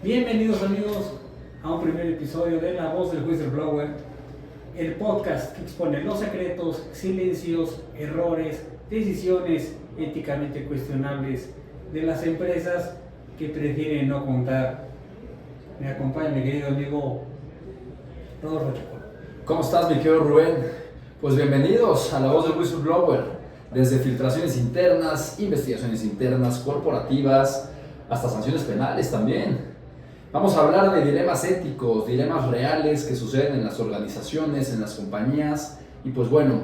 Bienvenidos amigos a un primer episodio de La Voz del Whistleblower, el podcast que expone los secretos, silencios, errores, decisiones éticamente cuestionables de las empresas que prefieren no contar. Me acompaña mi querido amigo Rodolfo Chacón. ¿Cómo estás, mi querido Rubén? Pues bienvenidos a La Voz del Whistleblower, desde filtraciones internas, investigaciones internas, corporativas, hasta sanciones penales también. Vamos a hablar de dilemas éticos, dilemas reales que suceden en las organizaciones, en las compañías. Y pues bueno,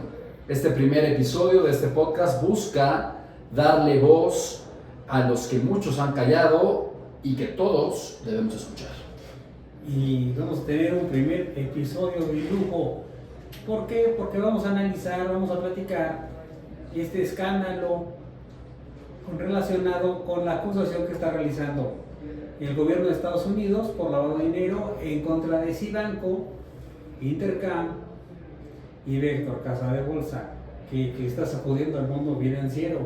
este primer episodio de este podcast busca darle voz a los que muchos han callado y que todos debemos escuchar. Y vamos a tener un primer episodio de lujo. ¿Por qué? Porque vamos a analizar, vamos a platicar este escándalo relacionado con la acusación que está realizando el gobierno de Estados Unidos por lavado de dinero en contra de Cibanco, Intercam y Vector, casa de bolsa, que está sacudiendo al mundo financiero.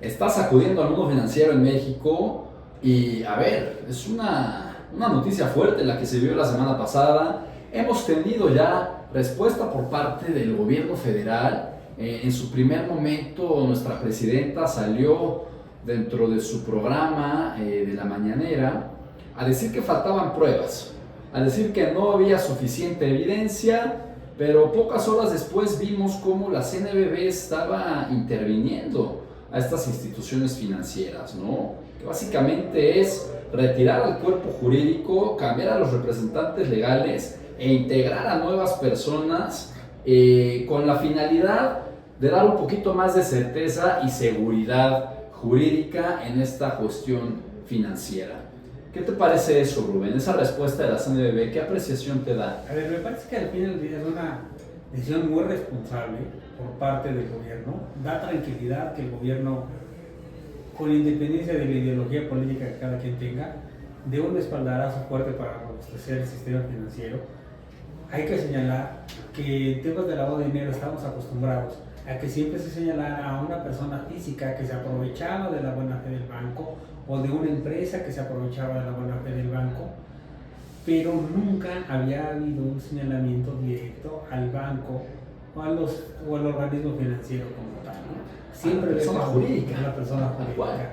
Está sacudiendo al mundo financiero en México y, a ver, es una noticia fuerte la que se vio la semana pasada. Hemos tenido ya respuesta por parte del gobierno federal. En su primer momento, nuestra presidenta salió dentro de su programa de la mañanera a decir que faltaban pruebas, a decir que no había suficiente evidencia, pero pocas horas después vimos cómo la CNBV estaba interviniendo a estas instituciones financieras, ¿no? Que básicamente es retirar al cuerpo jurídico, cambiar a los representantes legales e integrar a nuevas personas con la finalidad de dar un poquito más de certeza y seguridad jurídica en esta cuestión financiera. ¿Qué te parece eso, Rubén? Esa respuesta de la CNBV, ¿qué apreciación te da? A ver, me parece que al final del día es una decisión muy responsable por parte del gobierno. Da tranquilidad que el gobierno, con independencia de la ideología política que cada quien tenga, dé un espaldarazo fuerte para robustecer el sistema financiero. Hay que señalar que en temas de lavado de dinero estamos acostumbrados a que siempre se señalara a una persona física que se aprovechaba de la buena fe del banco o de una empresa que se aprovechaba de la buena fe del banco, pero nunca había habido un señalamiento directo al banco o al organismo financiero como tal, ¿no? Siempre la persona jurídica. La persona jurídica.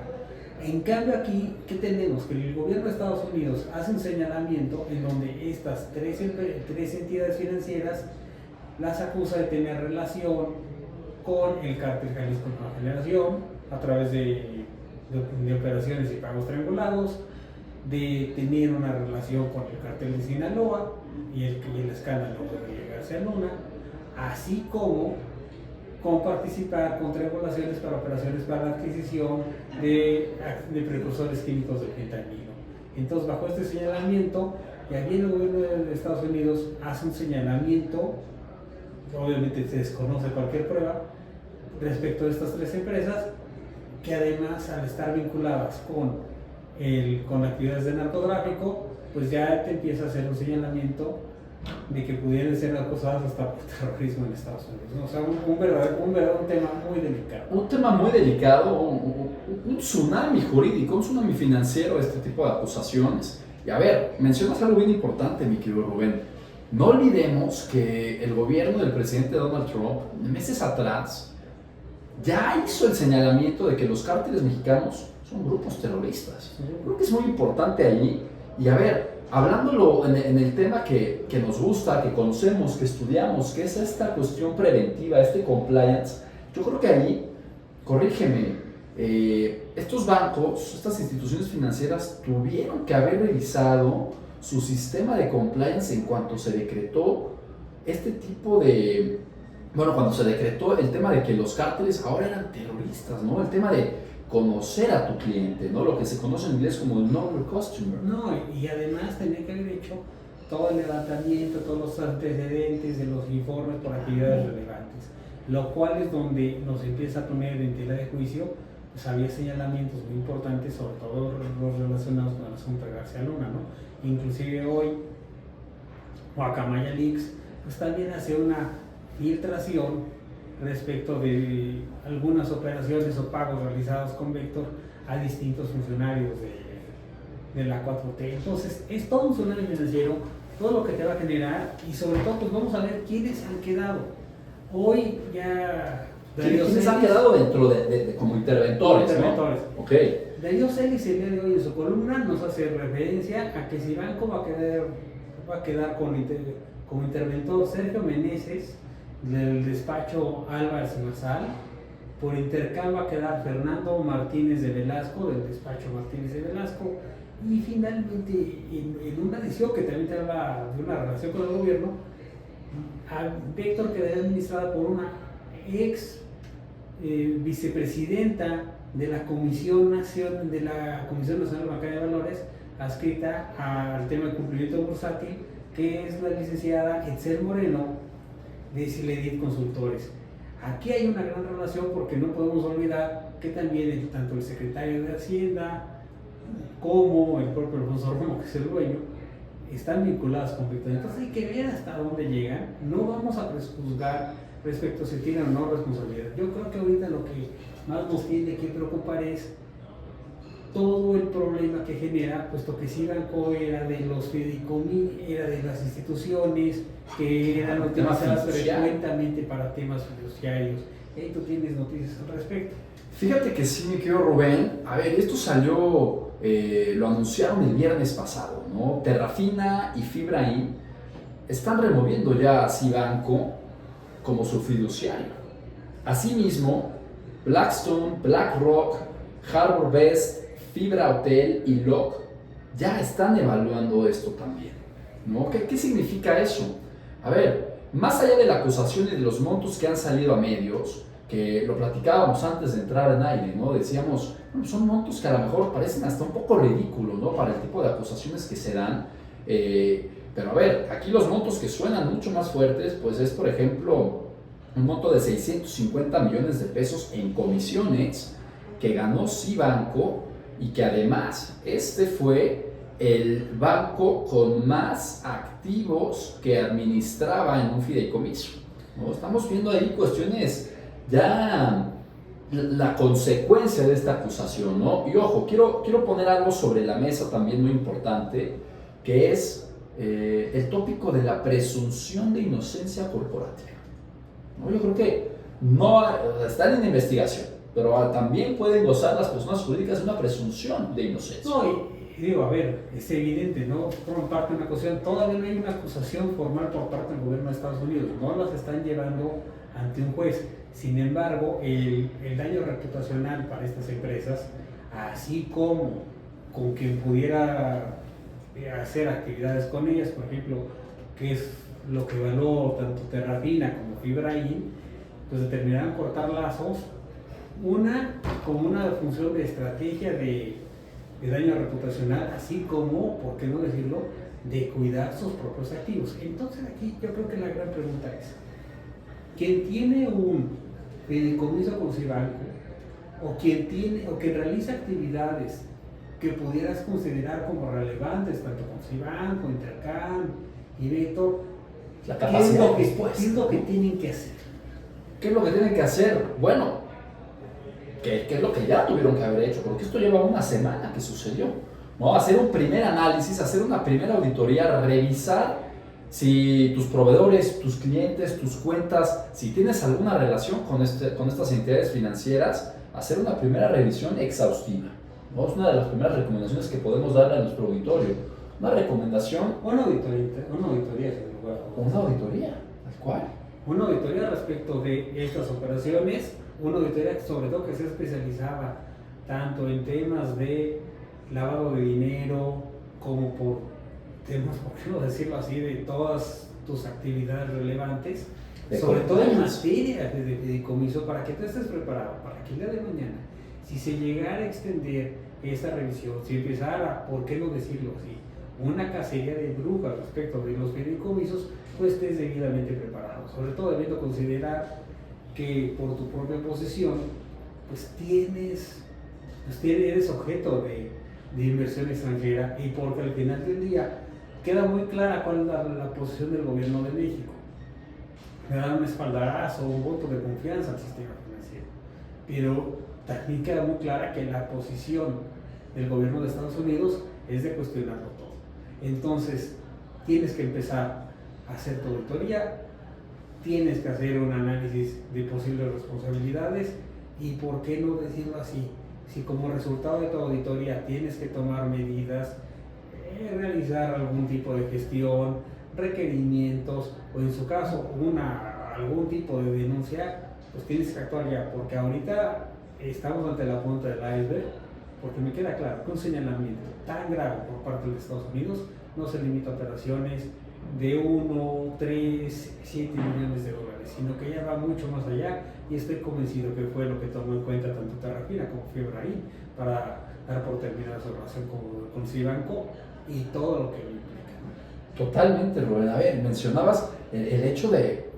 En cambio aquí, ¿qué tenemos? Que el gobierno de Estados Unidos hace un señalamiento en donde estas tres entidades financieras las acusa de tener relación con el cártel Jalisco Nueva Generación a través de operaciones y pagos triangulados, de tener una relación con el cártel de Sinaloa y el escándalo de García Luna, así como con participar con triangulaciones para operaciones para la adquisición de precursores químicos del fentanilo. Entonces, bajo este señalamiento, ya bien el gobierno de Estados Unidos hace un señalamiento, obviamente se desconoce cualquier prueba, respecto de estas tres empresas, que además al estar vinculadas con actividades de narcotráfico, pues ya te empieza a hacer un señalamiento de que pudieran ser acusadas hasta por terrorismo en Estados Unidos, ¿no? O sea, un tema muy delicado. Un tema muy delicado, un tsunami jurídico, un tsunami financiero, este tipo de acusaciones. Y a ver, mencionas algo bien importante, mi querido Rubén. No olvidemos que el gobierno del presidente Donald Trump, meses atrás, ya hizo el señalamiento de que los cárteles mexicanos son grupos terroristas. Creo que es muy importante allí. Y a ver, hablándolo en el tema que nos gusta, que conocemos, que estudiamos, que es esta cuestión preventiva, este compliance, yo creo que allí, corrígeme, estos bancos, estas instituciones financieras tuvieron que haber revisado su sistema de compliance en cuanto se decretó este tipo de... Bueno, cuando se decretó el tema de que los cárteles ahora eran terroristas, ¿no? El tema de conocer a tu cliente, ¿no? Lo que se conoce en inglés como el know your customer. No, y además tenía que haber hecho todo el levantamiento, todos los antecedentes de los informes por actividades relevantes, lo cual es donde nos empieza a poner en tela de juicio. Pues había señalamientos muy importantes, sobre todo los relacionados con el asunto de García Luna, ¿no? Inclusive hoy, Guacamaya Leaks, pues también hace una filtración respecto de algunas operaciones o pagos realizados con Vector a distintos funcionarios de la 4T. Entonces, es todo un tsunami financiero, todo lo que te va a generar, y sobre todo, pues vamos a ver quiénes han quedado. Hoy ya... ¿Quiénes han quedado dentro de como interventores? Interventores. ¿No? Ok. Darío Celis el día de hoy en su columna nos hace referencia a que si Banco va a quedar como interventor Sergio Meneses del despacho Álvarez y Marsal. Por intercambio va a quedar Fernando Martínez de Velasco del despacho Martínez de Velasco. Y finalmente, en una decisión que también te habla de una relación con el gobierno, a Vector quedaría administrada por una ex vicepresidenta de la Comisión Nacional de Bancaria de Valores, adscrita al tema de cumplimiento bursátil, que es la licenciada Etzel Moreno de Siledit Consultores. Aquí hay una gran relación porque no podemos olvidar que también tanto el secretario de Hacienda como el propio Alfonso Romo, que es el dueño, están vinculados completamente. Entonces hay que ver hasta dónde llegan. No vamos a prejuzgar respecto a si tienen o no responsabilidad. Yo creo que ahorita lo que más nos tiene que preocupar es todo el problema que genera, puesto que si Banco era de los fideicomisos, era de las instituciones que eran utilizadas frecuentemente para temas fiduciarios. Tú tienes noticias al respecto. Fíjate que sí, mi querido Rubén. A ver, esto salió, lo anunciaron el viernes pasado, ¿no? Terrafina y Fibraim están removiendo ya a Cibanco como su fiduciario. Asimismo, Blackstone, BlackRock, Harbor Best, Fibra Hotel y Lock ya están evaluando esto también, ¿no? ¿Qué significa eso? A ver, más allá de la acusación y de los montos que han salido a medios, que lo platicábamos antes de entrar en aire, ¿no? Decíamos, bueno, son montos que a lo mejor parecen hasta un poco ridículos, ¿no? Para el tipo de acusaciones que se dan. Pero a ver, aquí los montos que suenan mucho más fuertes, pues es, por ejemplo, un monto de 650 millones de pesos en comisiones que ganó Cibanco, y que además este fue el banco con más activos que administraba en un fideicomiso, ¿no? Estamos viendo ahí cuestiones ya, la consecuencia de esta acusación, ¿no? Y ojo, quiero poner algo sobre la mesa también muy importante, que es el tópico de la presunción de inocencia corporativa, ¿no? Yo creo que no están en investigación, pero también pueden gozar las personas jurídicas de una presunción de inocencia. No, y digo, a ver, es evidente, ¿no? Forman parte de una acusación. Todavía no hay una acusación formal por parte del gobierno de Estados Unidos. No las están llevando ante un juez. Sin embargo, el daño reputacional para estas empresas, así como con quien pudiera hacer actividades con ellas, por ejemplo, que es lo que evaluó tanto Terrafina como Fibraim, pues determinaron cortar lazos, como una función de estrategia de daño reputacional, así como, por qué no decirlo, de cuidar sus propios activos. Entonces aquí yo creo que la gran pregunta es, ¿quién tiene un fideicomiso con Cibanco, o quien realiza actividades que pudieras considerar como relevantes, tanto con Cibanco, Intercam y Vector, ¿qué es lo que tienen que hacer? ¿Qué es lo que tienen que hacer? Bueno, ¿qué es lo que ya tuvieron que haber hecho? Porque esto lleva una semana que sucedió, ¿no? Hacer un primer análisis, hacer una primera auditoría, revisar si tus proveedores, tus clientes, tus cuentas, si tienes alguna relación con estas entidades financieras, hacer una primera revisión exhaustiva, ¿no? Es una de las primeras recomendaciones que podemos darle a nuestro auditorio. Una recomendación... Una auditoría, Una auditoría, tal cual. Una auditoría respecto de estas operaciones, una auditoría sobre todo que se especializaba tanto en temas de lavado de dinero como por temas, por qué no decirlo así, de todas tus actividades relevantes, sobre todo en materia de fideicomiso, para que tú estés preparado, para que el día de mañana, si se llegara a extender esta revisión, si empezara, por qué no decirlo así, una cacería de brujas respecto de los fideicomisos, pues estés debidamente preparado, sobre todo debiendo considerar que por tu propia posición, pues eres objeto de inversión extranjera, y porque al final del día queda muy clara cuál es la posición del gobierno de México. Me da un espaldarazo, un voto de confianza al sistema financiero, pero también queda muy clara que la posición del gobierno de Estados Unidos es de cuestionarlo todo. Entonces, tienes que empezar a hacer tu auditoría, tienes que hacer un análisis de posibles responsabilidades y por qué no decirlo así, si como resultado de tu auditoría tienes que tomar medidas, realizar algún tipo de gestión, requerimientos o en su caso algún tipo de denuncia, pues tienes que actuar ya, porque ahorita estamos ante la punta del iceberg, porque me queda claro que un señalamiento tan grave por parte de Estados Unidos no se limita a operaciones de 1, 3, 7 millones de dólares, sino que ya va mucho más allá y estoy convencido que fue lo que tomó en cuenta tanto Terrafina como Fiebraín para dar por terminada su relación con Cibanco y todo lo que lo implica, ¿no? Totalmente, Rubén. A ver, mencionabas el hecho de,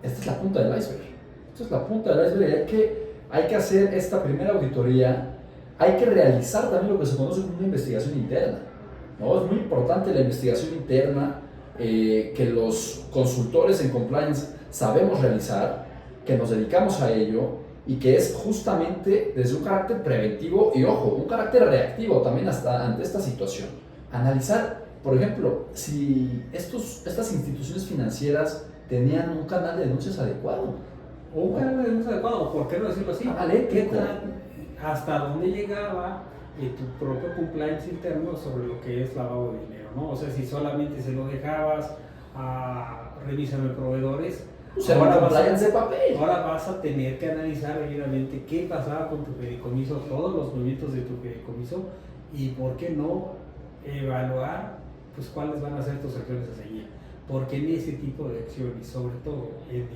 esta es la punta del iceberg. Esta es la punta del iceberg y hay que hacer esta primera auditoría, hay que realizar también lo que se conoce como una investigación interna, ¿no? Es muy importante la investigación interna que los consultores en compliance sabemos realizar, que nos dedicamos a ello y que es justamente desde un carácter preventivo y, ojo, un carácter reactivo también hasta ante esta situación. Analizar, por ejemplo, si estas instituciones financieras tenían un canal de denuncias adecuado. O un canal de denuncia adecuado, ¿por qué no decirlo así? ¿Hasta dónde llegaba tu propio compliance interno sobre lo que es lavado de dinero, ¿no? O sea, si solamente se lo dejabas a revísame proveedores, ahora vas a tener que analizar debidamente qué pasaba con tu fideicomiso, todos los movimientos de tu fideicomiso y por qué no evaluar pues cuáles van a ser tus acciones a seguir. Porque en ese tipo de acciones, sobre todo en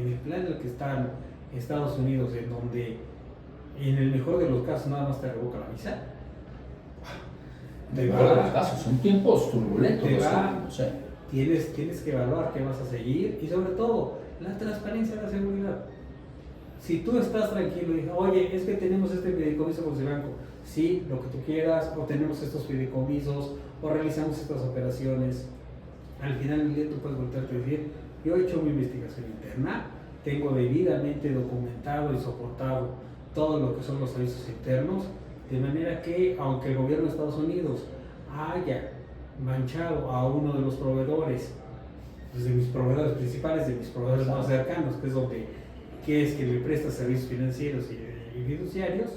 el plan en el que están Estados Unidos, en donde en el mejor de los casos nada más te revoca la visa, en el mejor de los casos, son tiempos turbulentos. Tienes que evaluar qué vas a seguir y sobre todo la transparencia de la seguridad. Si tú estás tranquilo y dices, oye, es que tenemos este fideicomiso con Cibanco, sí, lo que tú quieras, o tenemos estos fideicomisos, o realizamos estas operaciones, al final del día tú puedes voltearte y decir, yo he hecho mi investigación interna, tengo debidamente documentado y soportado todo lo que son los servicios internos, de manera que aunque el gobierno de Estados Unidos haya manchado a uno de los proveedores, pues de mis proveedores principales, de mis proveedores más cercanos, que es que me presta servicios financieros y fiduciarios,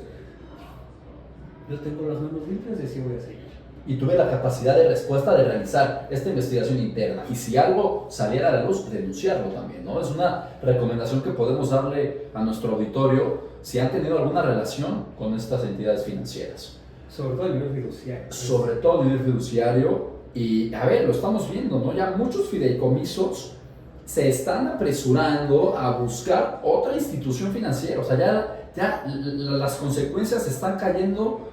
yo tengo las manos limpias y así voy a seguir. Y tuve la capacidad de respuesta de realizar esta investigación interna. Y si algo saliera a la luz, denunciarlo también, ¿no? Es una recomendación que podemos darle a nuestro auditorio si han tenido alguna relación con estas entidades financieras. Sobre todo a nivel fiduciario. Sobre todo a nivel fiduciario. Y, a ver, lo estamos viendo, ¿no? Ya muchos fideicomisos se están apresurando a buscar otra institución financiera. O sea, ya las consecuencias están cayendo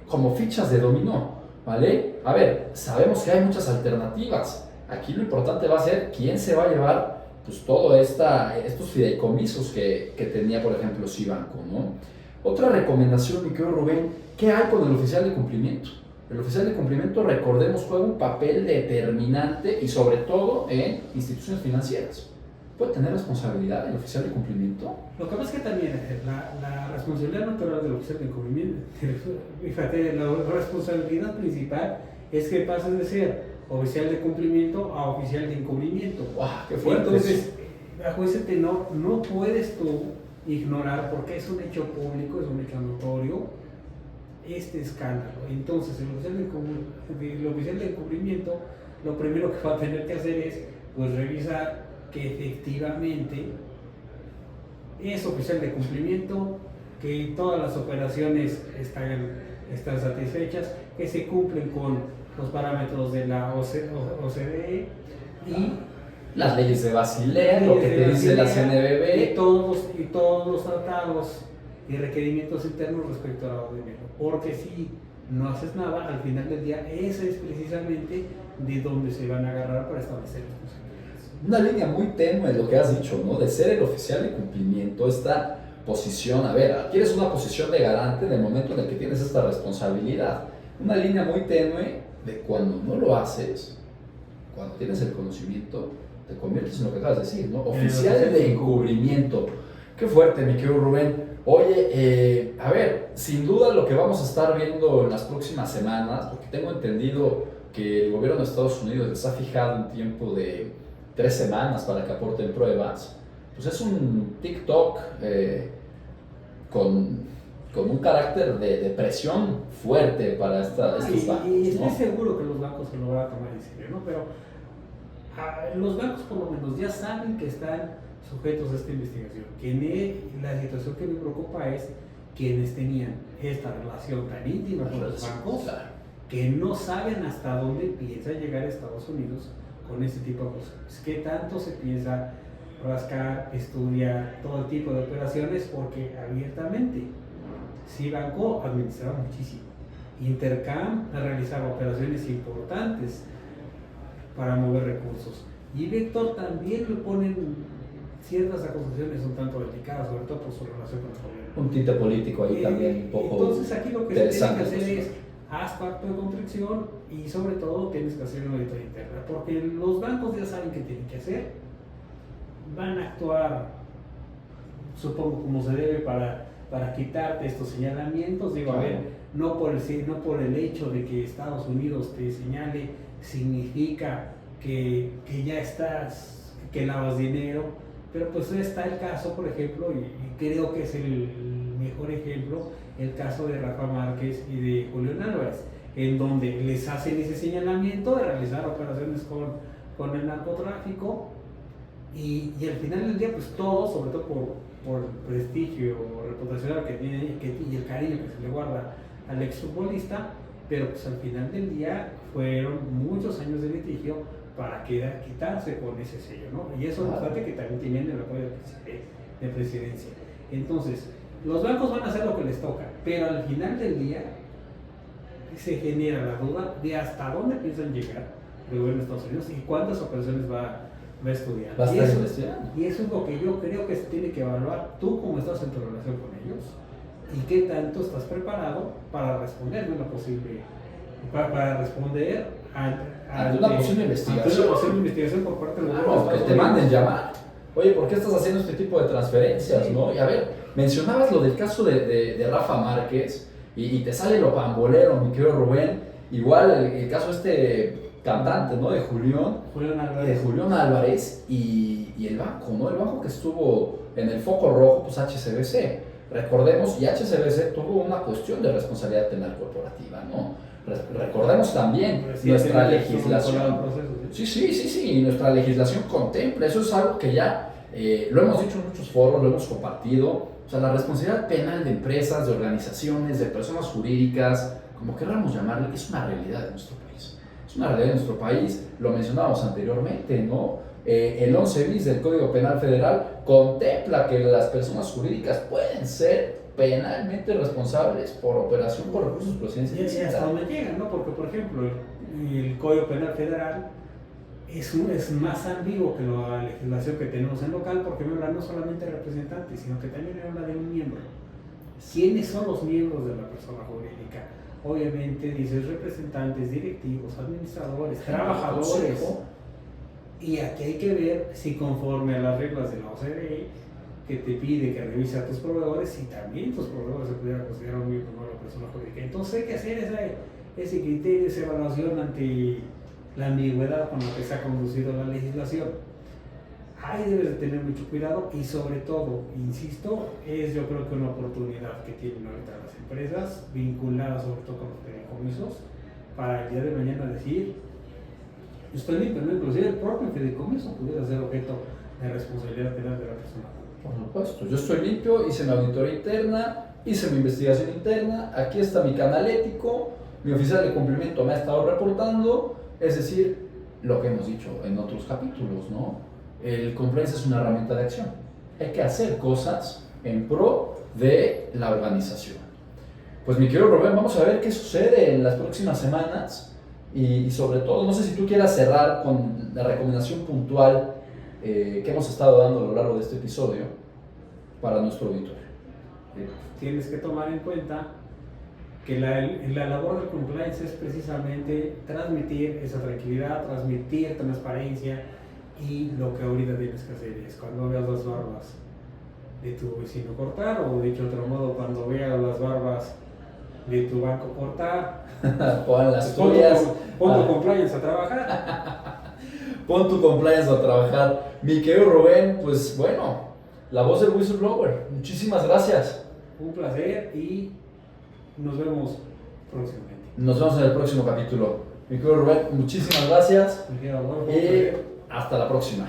como fichas de dominó. ¿Vale? A ver, sabemos que hay muchas alternativas. Aquí lo importante va a ser quién se va a llevar pues todos estos fideicomisos que tenía, por ejemplo, Cibanco, ¿no? Otra recomendación, mi querido Rubén, ¿qué hay con el oficial de cumplimiento? El oficial de cumplimiento, recordemos, juega un papel determinante y sobre todo en instituciones financieras. ¿Puede tener responsabilidad el oficial de cumplimiento? Lo que pasa es que también la responsabilidad natural del oficial de cumplimiento, fíjate, la responsabilidad principal es que pases de ser oficial de cumplimiento a oficial de encubrimiento. ¡Wow! ¡Qué fuerte! Entonces, bajo ese tenor, no puedes tú ignorar, porque es un hecho público, es un hecho notorio, este escándalo. Entonces, el oficial de encubrimiento, lo primero que va a tener que hacer es pues revisar que efectivamente es oficial de cumplimiento, que todas las operaciones están satisfechas, que se cumplen con los parámetros de la OCDE y las leyes de Basilea, lo que te dice la CNBB y todos los tratados y requerimientos internos respecto al lavado de dinero. Porque si no haces nada, al final del día, ese es precisamente de donde se van a agarrar para establecer responsabilidades. Una línea muy tenue lo que has dicho, ¿no? De ser el oficial de cumplimiento, esta posición, a ver, adquieres una posición de garante en el momento en el que tienes esta responsabilidad. Una línea muy tenue de cuando no lo haces, cuando tienes el conocimiento, te conviertes en lo que acabas de decir, ¿no? Oficial de encubrimiento. Qué fuerte, mi querido Rubén. Oye, a ver, sin duda lo que vamos a estar viendo en las próximas semanas, porque tengo entendido que el gobierno de Estados Unidos les ha fijado un tiempo de 3 semanas para que aporten pruebas, pues es un TikTok con un carácter de presión fuerte para estos bancos, y estoy ¿no? seguro que los bancos se lo van a tomar en serio, ¿no? Pero los bancos por lo menos ya saben que están sujetos a esta investigación. La situación que me preocupa es quienes tenían esta relación tan íntima con los bancos, Claro. que no saben hasta dónde piensa llegar a Estados Unidos con este tipo de cosas. ¿Qué tanto se piensa rascar, estudiar todo tipo de operaciones? Porque abiertamente, sí, Banco administraba muchísimo. Intercam realizaba operaciones importantes para mover recursos. Y Vector también le ponen ciertas acusaciones un tanto delicadas, sobre todo por su relación con el gobierno. Un tinte político ahí también un poco. Entonces aquí lo que se tiene que hacer pues, es haz pacto de contrición y sobre todo tienes que hacer una auditoría interna, porque los bancos ya saben qué tienen que hacer, van a actuar, supongo, como se debe para quitarte estos señalamientos. Digo, a ver, no por el hecho de que Estados Unidos te señale significa que ya estás, que lavas dinero, pero pues está el caso, por ejemplo, y creo que es el mejor ejemplo, el caso de Rafa Márquez y de Julián Álvarez, en donde les hacen ese señalamiento de realizar operaciones con el narcotráfico y al final del día, pues todo, sobre todo por el prestigio reputacional que tiene y el cariño que se le guarda al exfutbolista, pero pues al final del día fueron muchos años de litigio para quitarse con ese sello, ¿no? Y eso no obstante que también tenían el apoyo de presidencia. Entonces, los bancos van a hacer lo que les toca, pero al final del día se genera la duda de hasta dónde piensan llegar el gobierno de Estados Unidos y cuántas operaciones va a estudiar. Y eso es lo que yo creo que se tiene que evaluar tú cómo estás en tu relación con ellos y qué tanto estás preparado para responder de una posible, para responder ante una posible investigación por parte del gobierno. Claro, que te manden llamar. Oye, ¿por qué estás haciendo este tipo de transferencias? Sí. ¿No? Y a ver, mencionabas lo del caso de Rafa Márquez y te sale lo pambolero, mi querido Rubén. Igual el caso cantante, ¿no? De Julián Álvarez y el banco, ¿no? El banco que estuvo en el foco rojo, pues HSBC. Recordemos, y HSBC tuvo una cuestión de responsabilidad penal corporativa, ¿no? Recordemos también nuestra legislación. Sí, nuestra legislación contempla, eso es algo que ya lo hemos dicho en muchos foros, lo hemos compartido. O sea, la responsabilidad penal de empresas, de organizaciones, de personas jurídicas, como queramos llamarle, es una realidad de nuestro país. Es una realidad de nuestro país, lo mencionábamos anteriormente, ¿no? El 11 bis del Código Penal Federal contempla que las personas jurídicas pueden ser penalmente responsables por operación por recursos procedentes. Y hasta donde llegan, ¿no? Porque, por ejemplo, el Código Penal Federal es más ambiguo que la legislación que tenemos en local, porque me habla no solamente de representantes, sino que también me habla de un miembro. ¿Quiénes son los miembros de la persona jurídica? Obviamente dices representantes, directivos, administradores, trabajadores. Y aquí hay que ver si conforme a las reglas de la OCDE, que te pide que revise a tus proveedores, si también tus proveedores se pudieran considerar un miembro de la persona jurídica. Entonces hay que hacer ese criterio, esa evaluación ante la ambigüedad con la que se ha conducido la legislación. Ahí debes de tener mucho cuidado y sobre todo, insisto, yo creo que una oportunidad que tienen ahorita las empresas, vinculadas sobre todo con los fideicomisos, para el día de mañana decir, yo estoy limpio, ¿no? Inclusive el propio fideicomiso pudiera ser objeto de responsabilidad penal de la persona. Por supuesto, yo estoy limpio, hice mi auditoría interna, hice mi investigación interna, aquí está mi canal ético, mi oficial de cumplimiento me ha estado reportando, es decir, lo que hemos dicho en otros capítulos, ¿no? El compliance es una herramienta de acción. Hay que hacer cosas en pro de la organización. Pues mi querido Rubén, vamos a ver qué sucede en las próximas semanas y sobre todo, no sé si tú quieras cerrar con la recomendación puntual que hemos estado dando a lo largo de este episodio para nuestro auditorio. Tienes que tomar en cuenta que la labor del compliance es precisamente transmitir esa tranquilidad, transmitir transparencia, y lo que ahorita tienes que hacer es, cuando veas las normas de tu vecino cortar, o dicho de otro modo, cuando veas las barbas de tu banco cortar, Pon las pon tuyas. tu compliance a trabajar. Pon tu compliance a trabajar. Mi querido Rubén, pues bueno, la voz del whistleblower. Muchísimas gracias. Un placer y nos vemos próximamente. Nos vemos en el próximo capítulo. Mi querido Rubén, muchísimas gracias. Me queda Adolfo, Y hasta la próxima.